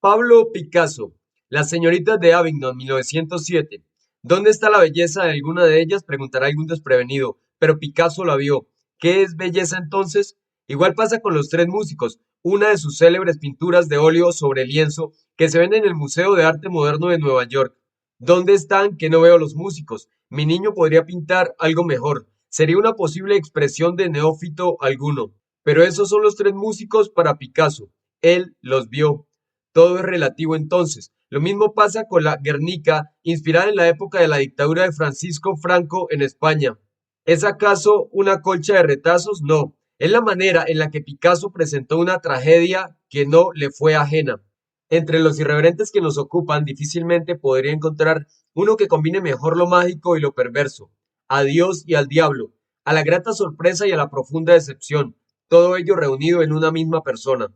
Pablo Picasso, Las señoritas de Avignon, 1907. ¿Dónde está la belleza de alguna de ellas? Preguntará algún desprevenido, pero Picasso la vio. ¿Qué es belleza entonces? Igual pasa con los tres músicos, una de sus célebres pinturas de óleo sobre lienzo que se ven en el Museo de Arte Moderno de Nueva York. ¿Dónde están que no veo los músicos? Mi niño podría pintar algo mejor. Sería una posible expresión de neófito alguno. Pero esos son los tres músicos para Picasso. Él los vio. Todo es relativo entonces. Lo mismo pasa con la Guernica, inspirada en la época de la dictadura de Francisco Franco en España. ¿Es acaso una colcha de retazos? No. Es la manera en la que Picasso presentó una tragedia que no le fue ajena. Entre los irreverentes que nos ocupan, difícilmente podría encontrar uno que combine mejor lo mágico y lo perverso. A Dios y al diablo, a la grata sorpresa y a la profunda decepción, todo ello reunido en una misma persona.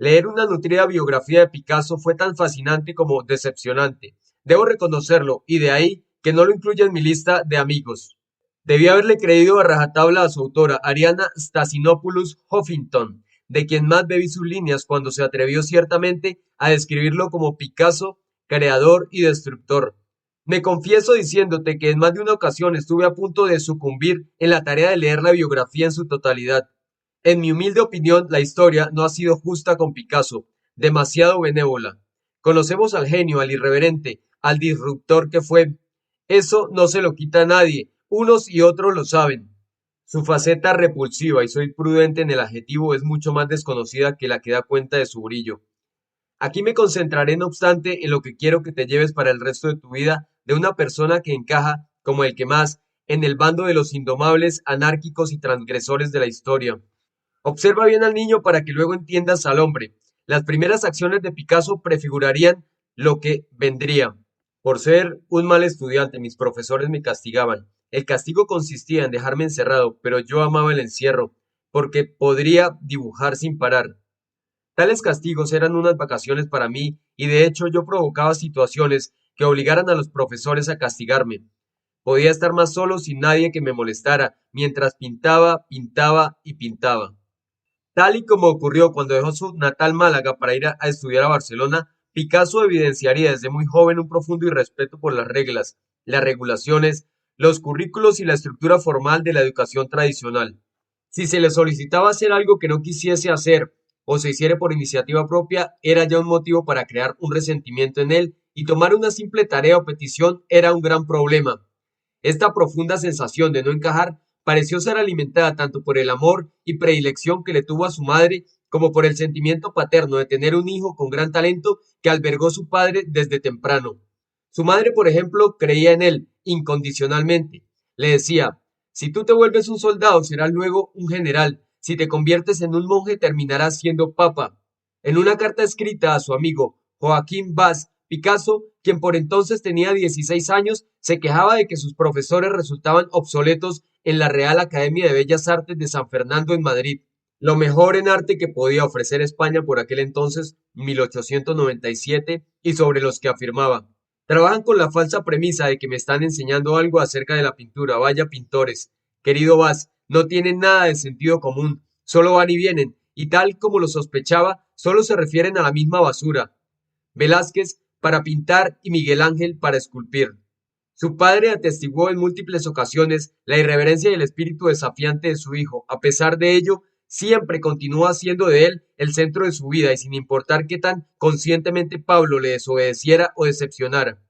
Leer una nutrida biografía de Picasso fue tan fascinante como decepcionante. Debo reconocerlo, y de ahí que no lo incluya en mi lista de amigos. Debí haberle creído a rajatabla a su autora, Ariana Stasinopoulos Huffington, de quien más bebí sus líneas cuando se atrevió ciertamente a describirlo como Picasso, creador y destructor. Me confieso diciéndote que en más de una ocasión estuve a punto de sucumbir en la tarea de leer la biografía en su totalidad. En mi humilde opinión, la historia no ha sido justa con Picasso, demasiado benévola. Conocemos al genio, al irreverente, al disruptor que fue. Eso no se lo quita a nadie, unos y otros lo saben. Su faceta repulsiva, y soy prudente en el adjetivo, es mucho más desconocida que la que da cuenta de su brillo. Aquí me concentraré, no obstante, en lo que quiero que te lleves para el resto de tu vida de una persona que encaja, como el que más, en el bando de los indomables, anárquicos y transgresores de la historia. Observa bien al niño para que luego entiendas al hombre. Las primeras acciones de Picasso prefigurarían lo que vendría. Por ser un mal estudiante, mis profesores me castigaban. El castigo consistía en dejarme encerrado, pero yo amaba el encierro, porque podría dibujar sin parar. Tales castigos eran unas vacaciones para mí, y de hecho yo provocaba situaciones que obligaran a los profesores a castigarme. Podía estar más solo sin nadie que me molestara, mientras pintaba, pintaba y pintaba. Tal y como ocurrió cuando dejó su natal Málaga para ir a estudiar a Barcelona, Picasso evidenciaría desde muy joven un profundo irrespeto por las reglas, las regulaciones, los currículos y la estructura formal de la educación tradicional. Si se le solicitaba hacer algo que no quisiese hacer o se hiciera por iniciativa propia, era ya un motivo para crear un resentimiento en él, y tomar una simple tarea o petición era un gran problema. Esta profunda sensación de no encajar pareció ser alimentada tanto por el amor y predilección que le tuvo a su madre, como por el sentimiento paterno de tener un hijo con gran talento que albergó su padre desde temprano. Su madre, por ejemplo, creía en él incondicionalmente. Le decía: si tú te vuelves un soldado, serás luego un general; si te conviertes en un monje, terminarás siendo papa. En una carta escrita a su amigo Joaquín Bas, Picasso, quien por entonces tenía 16 años, se quejaba de que sus profesores resultaban obsoletos en la Real Academia de Bellas Artes de San Fernando en Madrid, lo mejor en arte que podía ofrecer España por aquel entonces, 1897, y sobre los que afirmaba: trabajan con la falsa premisa de que me están enseñando algo acerca de la pintura. Vaya pintores. Querido Vaz, no tienen nada de sentido común, solo van y vienen, y tal como lo sospechaba, solo se refieren a la misma basura. Velázquez para pintar y Miguel Ángel para esculpir. Su padre atestiguó en múltiples ocasiones la irreverencia y el espíritu desafiante de su hijo. A pesar de ello, siempre continuó haciendo de él el centro de su vida, y sin importar qué tan conscientemente Pablo le desobedeciera o decepcionara.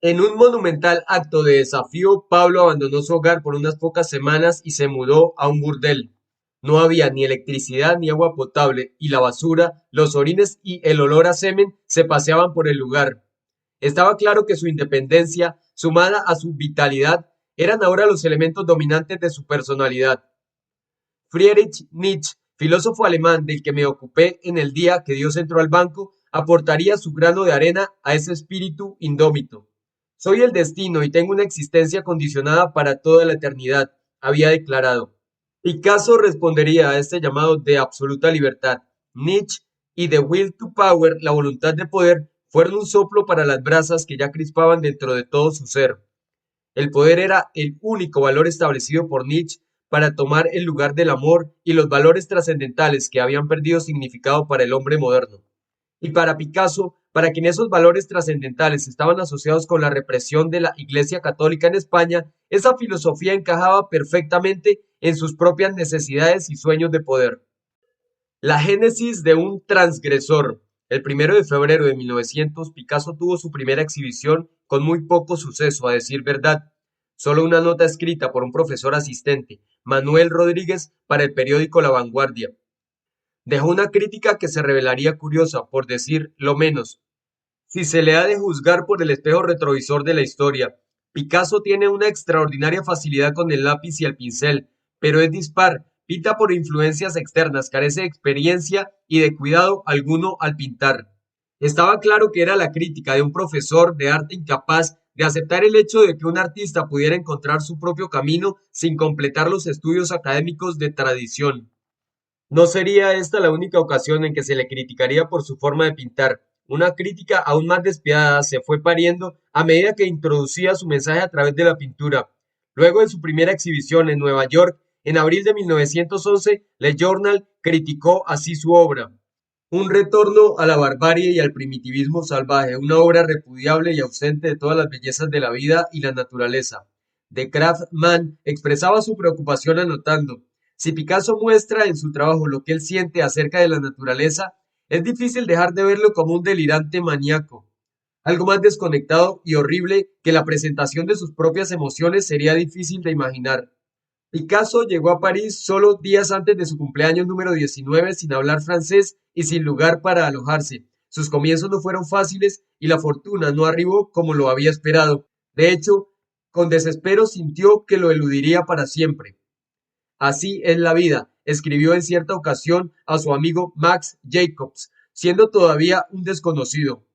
En un monumental acto de desafío, Pablo abandonó su hogar por unas pocas semanas y se mudó a un burdel. No había ni electricidad ni agua potable, y la basura, los orines y el olor a semen se paseaban por el lugar. Estaba claro que su independencia, sumada a su vitalidad, eran ahora los elementos dominantes de su personalidad. Friedrich Nietzsche, filósofo alemán del que me ocupé en el día que Dios entró al banco, aportaría su grano de arena a ese espíritu indómito. Soy el destino y tengo una existencia condicionada para toda la eternidad, había declarado. Picasso respondería a este llamado de absoluta libertad. Nietzsche y The Will to Power, la voluntad de poder, fueron un soplo para las brasas que ya crispaban dentro de todo su ser. El poder era el único valor establecido por Nietzsche para tomar el lugar del amor y los valores trascendentales que habían perdido significado para el hombre moderno. Y para Picasso, para quien esos valores trascendentales estaban asociados con la represión de la Iglesia Católica en España, esa filosofía encajaba perfectamente en sus propias necesidades y sueños de poder. La génesis de un transgresor. El 1 de febrero de 1900, Picasso tuvo su primera exhibición con muy poco suceso, a decir verdad. Solo una nota escrita por un profesor asistente, Manuel Rodríguez, para el periódico La Vanguardia. Dejó una crítica que se revelaría curiosa, por decir lo menos, si se le ha de juzgar por el espejo retrovisor de la historia. Picasso tiene una extraordinaria facilidad con el lápiz y el pincel, pero es dispar, pinta por influencias externas, carece de experiencia y de cuidado alguno al pintar. Estaba claro que era la crítica de un profesor de arte incapaz de aceptar el hecho de que un artista pudiera encontrar su propio camino sin completar los estudios académicos de tradición. No sería esta la única ocasión en que se le criticaría por su forma de pintar. Una crítica aún más despiadada se fue pariendo a medida que introducía su mensaje a través de la pintura. Luego de su primera exhibición en Nueva York, en abril de 1911, Le Journal criticó así su obra. Un retorno a la barbarie y al primitivismo salvaje, una obra repudiable y ausente de todas las bellezas de la vida y la naturaleza. De Graaf Mann expresaba su preocupación anotando: si Picasso muestra en su trabajo lo que él siente acerca de la naturaleza, es difícil dejar de verlo como un delirante maníaco. Algo más desconectado y horrible que la presentación de sus propias emociones sería difícil de imaginar. Picasso llegó a París solo días antes de su cumpleaños número 19 sin hablar francés y sin lugar para alojarse. Sus comienzos no fueron fáciles y la fortuna no arribó como lo había esperado. De hecho, con desespero sintió que lo eludiría para siempre. Así es la vida, escribió en cierta ocasión a su amigo Max Jacobs, siendo todavía un desconocido.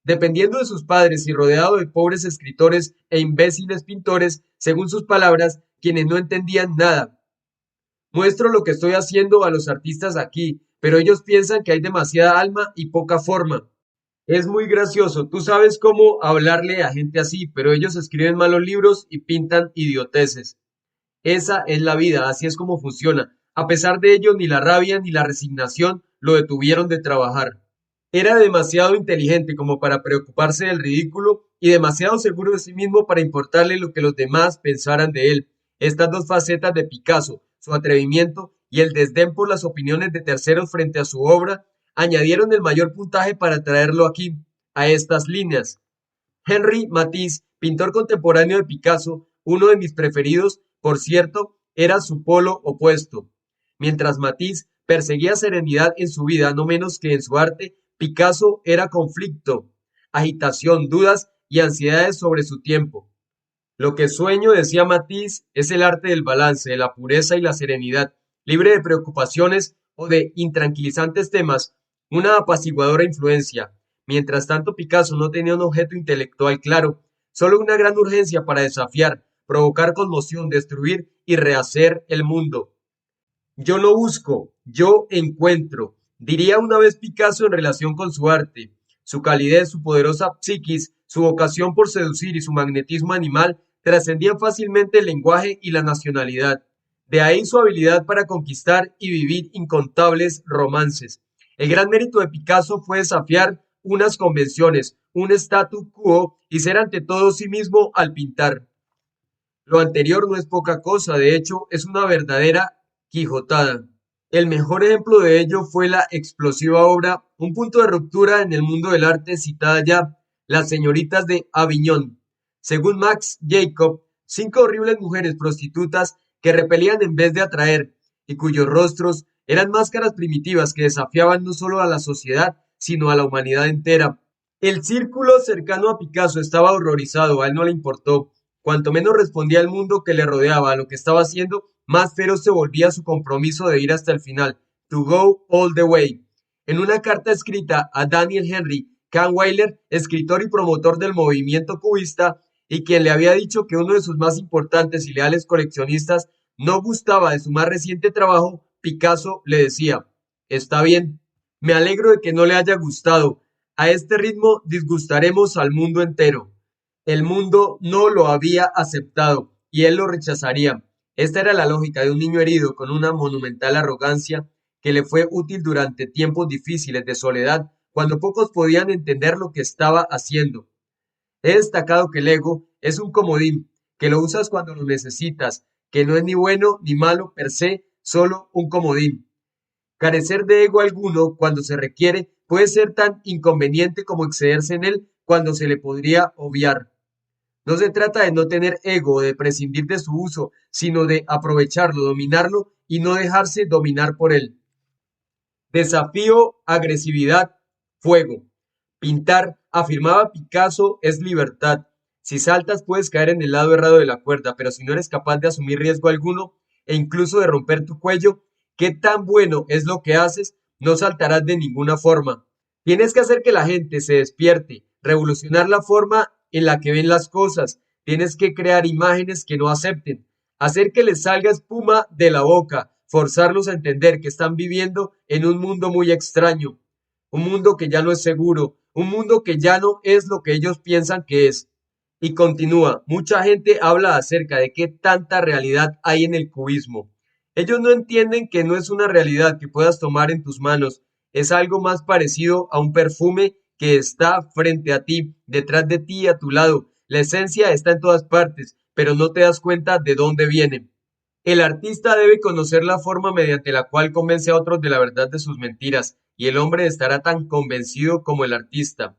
Dependiendo de sus padres y rodeado de pobres escritores e imbéciles pintores, según sus palabras, quienes no entendían nada. Muestro lo que estoy haciendo a los artistas aquí, pero ellos piensan que hay demasiada alma y poca forma. Es muy gracioso, tú sabes cómo hablarle a gente así, pero ellos escriben malos libros y pintan idioteces. Esa es la vida, así es como funciona. A pesar de ello, ni la rabia ni la resignación lo detuvieron de trabajar. Era demasiado inteligente como para preocuparse del ridículo y demasiado seguro de sí mismo para importarle lo que los demás pensaran de él. Estas dos facetas de Picasso, su atrevimiento y el desdén por las opiniones de terceros frente a su obra, añadieron el mayor puntaje para traerlo aquí, a estas líneas. Henri Matisse, pintor contemporáneo de Picasso, uno de mis preferidos, por cierto, era su polo opuesto. Mientras Matisse perseguía serenidad en su vida no menos que en su arte, Picasso era conflicto, agitación, dudas y ansiedades sobre su tiempo. Lo que sueño, decía Matisse, es el arte del balance, de la pureza y la serenidad, libre de preocupaciones o de intranquilizantes temas, una apaciguadora influencia. Mientras tanto, Picasso no tenía un objeto intelectual claro, solo una gran urgencia para desafiar, provocar conmoción, destruir y rehacer el mundo. Yo no busco, yo encuentro, diría una vez Picasso en relación con su arte. Su calidez, su poderosa psiquis, su vocación por seducir y su magnetismo animal trascendían fácilmente el lenguaje y la nacionalidad. De ahí su habilidad para conquistar y vivir incontables romances. El gran mérito de Picasso fue desafiar unas convenciones, un statu quo y ser ante todo sí mismo al pintar. Lo anterior no es poca cosa, de hecho, es una verdadera quijotada. El mejor ejemplo de ello fue la explosiva obra Un punto de ruptura en el mundo del arte citada ya, Las señoritas de Aviñón. Según Max Jacob, 5 horribles mujeres prostitutas que repelían en vez de atraer, y cuyos rostros eran máscaras primitivas que desafiaban no solo a la sociedad, sino a la humanidad entera. El círculo cercano a Picasso estaba horrorizado, a él no le importó. Cuanto menos respondía al mundo que le rodeaba a lo que estaba haciendo, más feroz se volvía su compromiso de ir hasta el final, to go all the way. En una carta escrita a Daniel Henry Kahnweiler, escritor y promotor del movimiento cubista, y quien le había dicho que uno de sus más importantes y leales coleccionistas no gustaba de su más reciente trabajo, Picasso le decía: está bien, me alegro de que no le haya gustado. A este ritmo disgustaremos al mundo entero. El mundo no lo había aceptado y él lo rechazaría. Esta era la lógica de un niño herido con una monumental arrogancia que le fue útil durante tiempos difíciles de soledad cuando pocos podían entender lo que estaba haciendo. He destacado que el ego es un comodín, que lo usas cuando lo necesitas, que no es ni bueno ni malo per se, solo un comodín. Carecer de ego alguno cuando se requiere puede ser tan inconveniente como excederse en él cuando se le podría obviar. No se trata de no tener ego o de prescindir de su uso, sino de aprovecharlo, dominarlo y no dejarse dominar por él. Desafío, agresividad, fuego. Pintar, afirmaba Picasso, es libertad. Si saltas puedes caer en el lado errado de la cuerda, pero si no eres capaz de asumir riesgo alguno e incluso de romper tu cuello, ¿qué tan bueno es lo que haces? No saltarás de ninguna forma. Tienes que hacer que la gente se despierte, revolucionar la forma en la que ven las cosas. Tienes que crear imágenes que no acepten, hacer que les salga espuma de la boca, forzarlos a entender que están viviendo en un mundo muy extraño, un mundo que ya no es seguro, un mundo que ya no es lo que ellos piensan que es. Y continúa, mucha gente habla acerca de qué tanta realidad hay en el cubismo. Ellos no entienden que no es una realidad que puedas tomar en tus manos, es algo más parecido a un perfume que está frente a ti, detrás de ti, a tu lado. La esencia está en todas partes, pero no te das cuenta de dónde viene. El artista debe conocer la forma mediante la cual convence a otros de la verdad de sus mentiras, y el hombre estará tan convencido como el artista.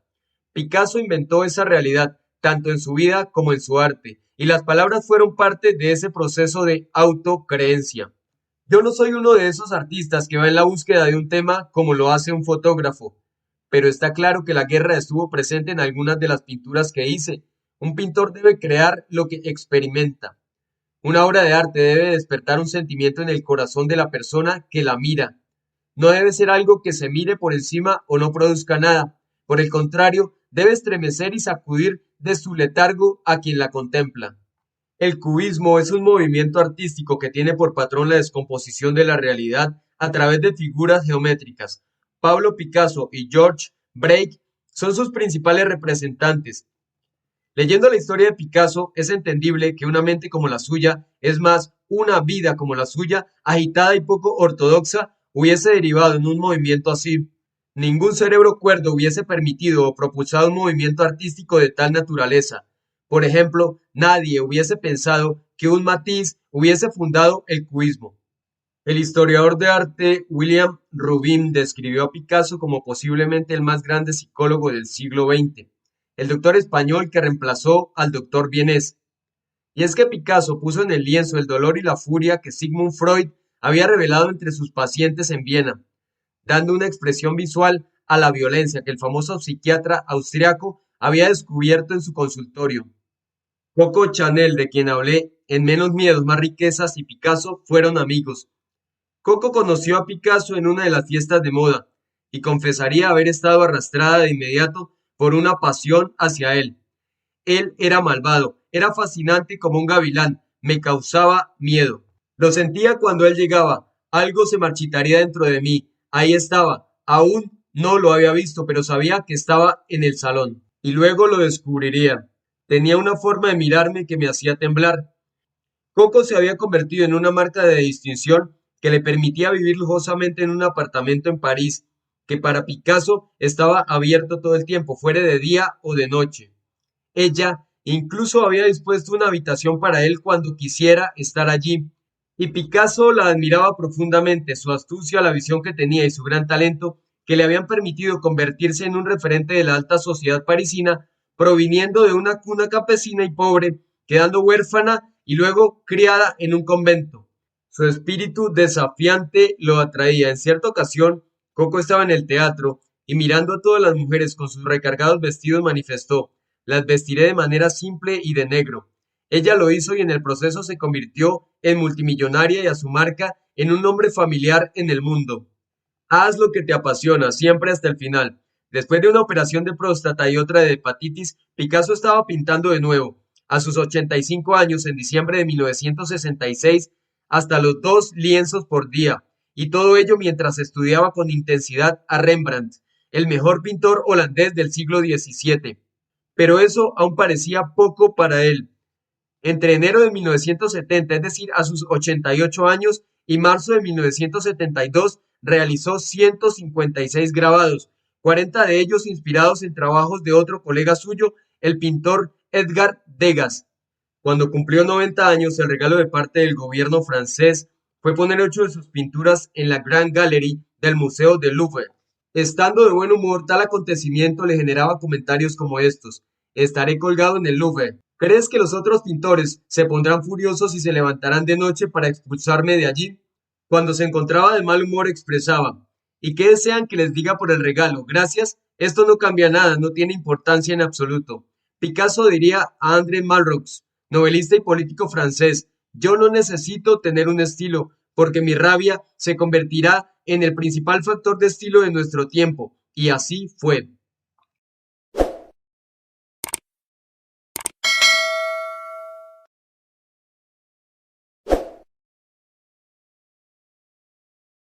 Picasso inventó esa realidad, tanto en su vida como en su arte, y las palabras fueron parte de ese proceso de autocreencia. Yo no soy uno de esos artistas que va en la búsqueda de un tema como lo hace un fotógrafo, pero está claro que la guerra estuvo presente en algunas de las pinturas que hice. Un pintor debe crear lo que experimenta. Una obra de arte debe despertar un sentimiento en el corazón de la persona que la mira. No debe ser algo que se mire por encima o no produzca nada. Por el contrario, debe estremecer y sacudir de su letargo a quien la contempla. El cubismo es un movimiento artístico que tiene por patrón la descomposición de la realidad a través de figuras geométricas. Pablo Picasso y George Braque son sus principales representantes. Leyendo la historia de Picasso, es entendible que una mente como la suya, es más, una vida como la suya, agitada y poco ortodoxa, hubiese derivado en un movimiento así. Ningún cerebro cuerdo hubiese permitido o propulsado un movimiento artístico de tal naturaleza. Por ejemplo, nadie hubiese pensado que un Matisse hubiese fundado el cubismo. El historiador de arte William Rubin describió a Picasso como posiblemente el más grande psicólogo del siglo XX, el doctor español que reemplazó al doctor vienés. Y es que Picasso puso en el lienzo el dolor y la furia que Sigmund Freud había revelado entre sus pacientes en Viena, dando una expresión visual a la violencia que el famoso psiquiatra austriaco había descubierto en su consultorio. Coco Chanel, de quien hablé en Menos miedos, más riquezas, y Picasso fueron amigos. Coco conoció a Picasso en una de las fiestas de moda y confesaría haber estado arrastrada de inmediato por una pasión hacia él. Él era malvado, era fascinante como un gavilán, me causaba miedo. Lo sentía cuando él llegaba, algo se marchitaría dentro de mí. Ahí estaba, aún no lo había visto, pero sabía que estaba en el salón. Y luego lo descubriría. Tenía una forma de mirarme que me hacía temblar. Coco se había convertido en una marca de distinción que le permitía vivir lujosamente en un apartamento en París, que para Picasso estaba abierto todo el tiempo, fuera de día o de noche. Ella incluso había dispuesto una habitación para él cuando quisiera estar allí, y Picasso la admiraba profundamente, su astucia, la visión que tenía y su gran talento que le habían permitido convertirse en un referente de la alta sociedad parisina, proviniendo de una cuna campesina y pobre, quedando huérfana y luego criada en un convento. Su espíritu desafiante lo atraía. En cierta ocasión, Coco estaba en el teatro y mirando a todas las mujeres con sus recargados vestidos manifestó: las vestiré de manera simple y de negro. Ella lo hizo y en el proceso se convirtió en multimillonaria y a su marca en un nombre familiar en el mundo. Haz lo que te apasiona, siempre hasta el final. Después de una operación de próstata y otra de hepatitis, Picasso estaba pintando de nuevo. A sus 85 años, en diciembre de 1966, hasta los 2 lienzos por día, y todo ello mientras estudiaba con intensidad a Rembrandt, el mejor pintor holandés del siglo XVII. Pero eso aún parecía poco para él. Entre enero de 1970, es decir, a sus 88 años, y marzo de 1972, realizó 156 grabados, 40 de ellos inspirados en trabajos de otro colega suyo, el pintor Edgar Degas. Cuando cumplió 90 años, el regalo de parte del gobierno francés fue poner 8 de sus pinturas en la Grand Gallery del Museo del Louvre. Estando de buen humor, tal acontecimiento le generaba comentarios como estos: estaré colgado en el Louvre. ¿Crees que los otros pintores se pondrán furiosos y se levantarán de noche para expulsarme de allí? Cuando se encontraba de mal humor expresaba: ¿y qué desean que les diga por el regalo? Gracias, esto no cambia nada, no tiene importancia en absoluto. Picasso diría a André Malraux, novelista y político francés: yo no necesito tener un estilo, porque mi rabia se convertirá en el principal factor de estilo de nuestro tiempo. Y así fue.